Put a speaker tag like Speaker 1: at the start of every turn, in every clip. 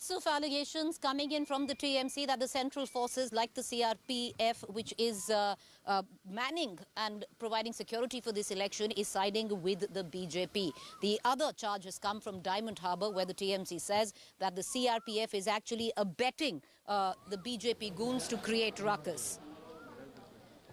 Speaker 1: Lots of allegations coming in from the TMC that the central forces like the CRPF, which is manning and providing security for this election, is siding with the BJP. The other charge has come from Diamond Harbour, where the TMC says that the CRPF is actually abetting the BJP goons to create ruckus.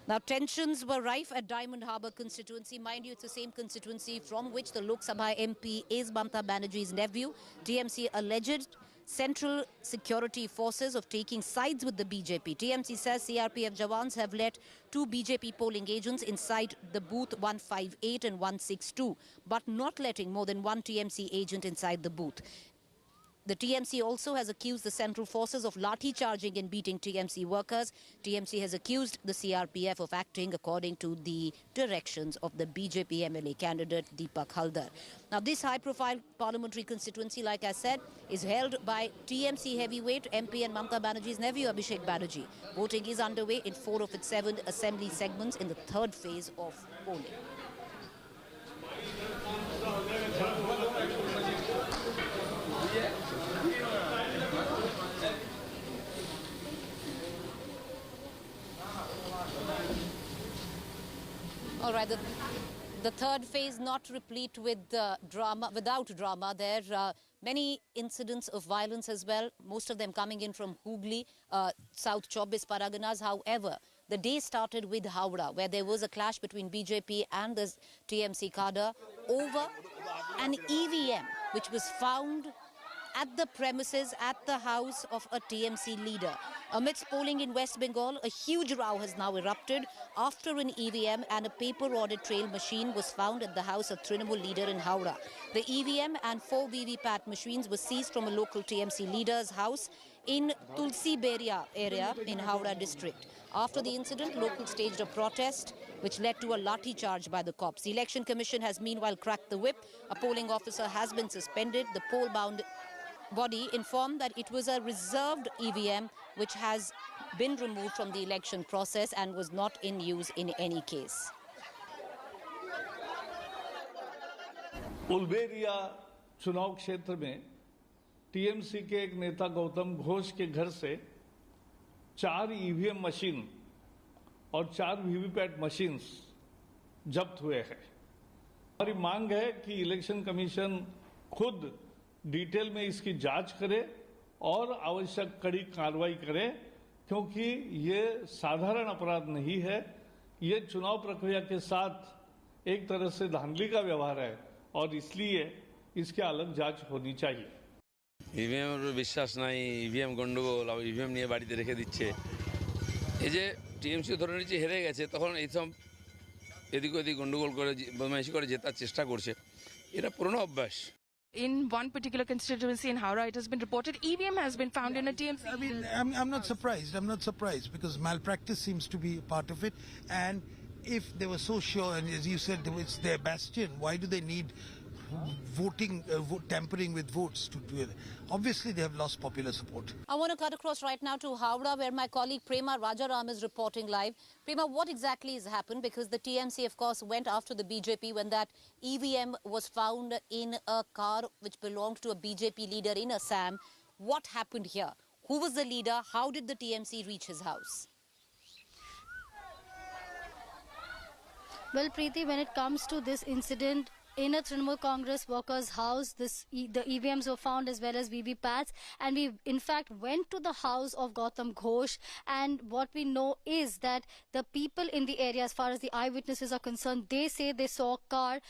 Speaker 1: Now, tensions were rife at Diamond Harbour constituency. Mind you, it's the same constituency from which the Lok Sabha MP is Mamata Banerjee's nephew. TMC alleged central security forces of taking sides with the BJP. TMC says CRPF Jawans have let 2 BJP polling agents inside the booth 158 and 162, but not letting more than 1 TMC agent inside the booth. The TMC also has accused the central forces of lathi charging and beating TMC workers. TMC has accused the CRPF of acting according to the directions of the BJP MLA candidate Deepak Haldar. Now, this high-profile parliamentary constituency, like I said, is held by TMC heavyweight MP and Mamata Banerjee's nephew Abhishek Banerjee. Voting is underway in 4 of its 7 assembly segments in the 3rd phase of polling. All right, the 3rd phase not replete with drama, without drama. There are many incidents of violence as well, most of them coming in from Hooghly, South 24 Parganas. However, the day started with Howrah, where there was a clash between BJP and the TMC cadre over an EVM, which was found at the premises, at the house of a TMC leader. Amidst polling in West Bengal, a huge row has now erupted after an EVM and a paper audit trail machine was found at the house of Trinamool leader in Howrah. The EVM and 4 VVPAT machines were seized from a local TMC leader's house in Tulsi Beria area in Howrah district. After the incident, locals staged a protest which led to a lathi charge by the cops. The Election Commission has meanwhile cracked the whip. A polling officer has been suspended. The poll-bound body informed that it was a reserved EVM which has been removed from the election process and was not in use in any case.
Speaker 2: Uluberia चुनाव क्षेत्र में TMC के एक नेता गौतम घोष के घर से 4 EVM machine और 4 वीवीपैट मशीन्स जब्त हुए हैं। हमारी मांग है कि इलेक्शन कमीशन खुद डिटेल में इसकी जांच करे और आवश्यक कड़ी कार्रवाई करे, क्योंकि ये साधारण अपराध नहीं है। ये चुनाव प्रक्रिया के साथ एक तरह से धांधली का व्यवहार है और इसलिए इसकी अलग जांच होनी चाहिए।
Speaker 3: ইভিএম বিশ্বাস নাই, ইভিএম গন্ডগোল, আর ইভিএম নিয়ে বাড়িতে রেখে দিচ্ছে। এই যে টিএমসি ধরে নিচ্ছে হেরে গেছে, তখন এইসব এদিক ওদিক গন্ডগোল করে বদমাইশি করে জেতার চেষ্টা করছে। এটা পুরনো অভ্যাস।
Speaker 4: In one particular constituency in Howrah, it has been reported EVM has been found in a TMC.
Speaker 5: I mean, I'm not surprised. I'm not surprised because malpractice seems to be part of it. And if they were so sure, and as you said, it's their bastion, why do they need voting, tampering with votes to do it? Obviously, they have lost popular support.
Speaker 1: I want to cut across right now to Howrah, where my colleague Prema Rajaram is reporting live. Prema, what exactly has happened? Because the TMC, of course, went after the BJP when that EVM was found in a car which belonged to a BJP leader in Assam. What happened here? Who was the leader? How did the TMC reach his house?
Speaker 6: Well, Preeti, when it comes to this incident, in a Trinamool Congress workers' house, the EVMs were found as well as VVPATs, and we in fact went to the house of Gautam Ghosh, and what we know is that the people in the area, as far as the eyewitnesses are concerned, they say they saw a car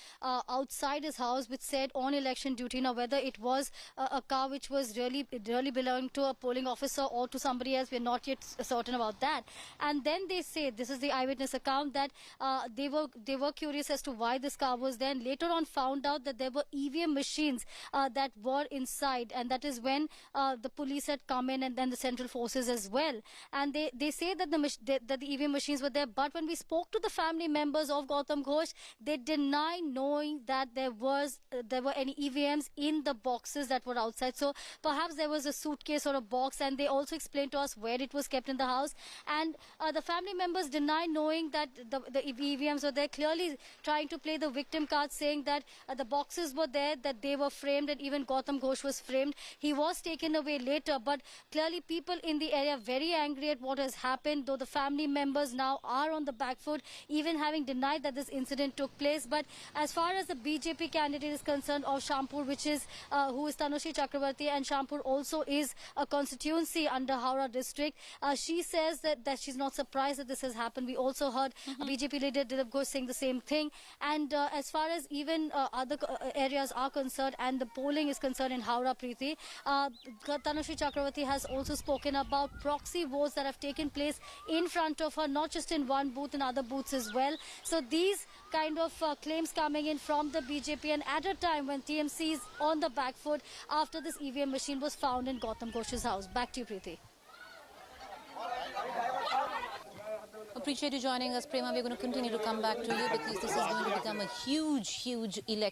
Speaker 6: outside his house which said on election duty. Now, whether it was a car which was really belonging to a polling officer or to somebody else, we're not yet certain about that. And then they say, this is the eyewitness account, that they were curious as to why this car was there, and later on found out that there were EVM machines that were inside, and that is when the police had come in, and then the central forces as well. And they say that the EVM machines were there, but when we spoke to the family members of Gautam Ghosh, they deny knowing that there were any EVMs in the boxes that were outside. So perhaps there was a suitcase or a box, and they also explained to us where it was kept in the house. And the family members deny knowing that the EVMs were there, clearly trying to play the victim card, saying that the boxes were there, that they were framed, and even Gautam Ghosh was framed. He was taken away later, but clearly people in the area very angry at what has happened, though the family members now are on the back foot, even having denied that this incident took place. But as far as the BJP candidate is concerned of Shampur, which is who is Tanushree Chakrabarti, and Shampur also is a constituency under Howrah district, she says that she's not surprised that this has happened. We also heard BJP leader Dilip Ghosh saying the same thing. And as far as even other areas are concerned and the polling is concerned in Howrah, Preeti, Tanushree Chakrabarti has also spoken about proxy votes that have taken place in front of her, not just in one booth, in other booths as well. So these kind of claims coming in from the BJP, and at a time when TMC is on the back foot after this EVM machine was found in Gautam Ghosh's house. Back to you, Preeti.
Speaker 1: Appreciate you joining us, Prema. We're going to continue to come back to you because this is going to become a huge election.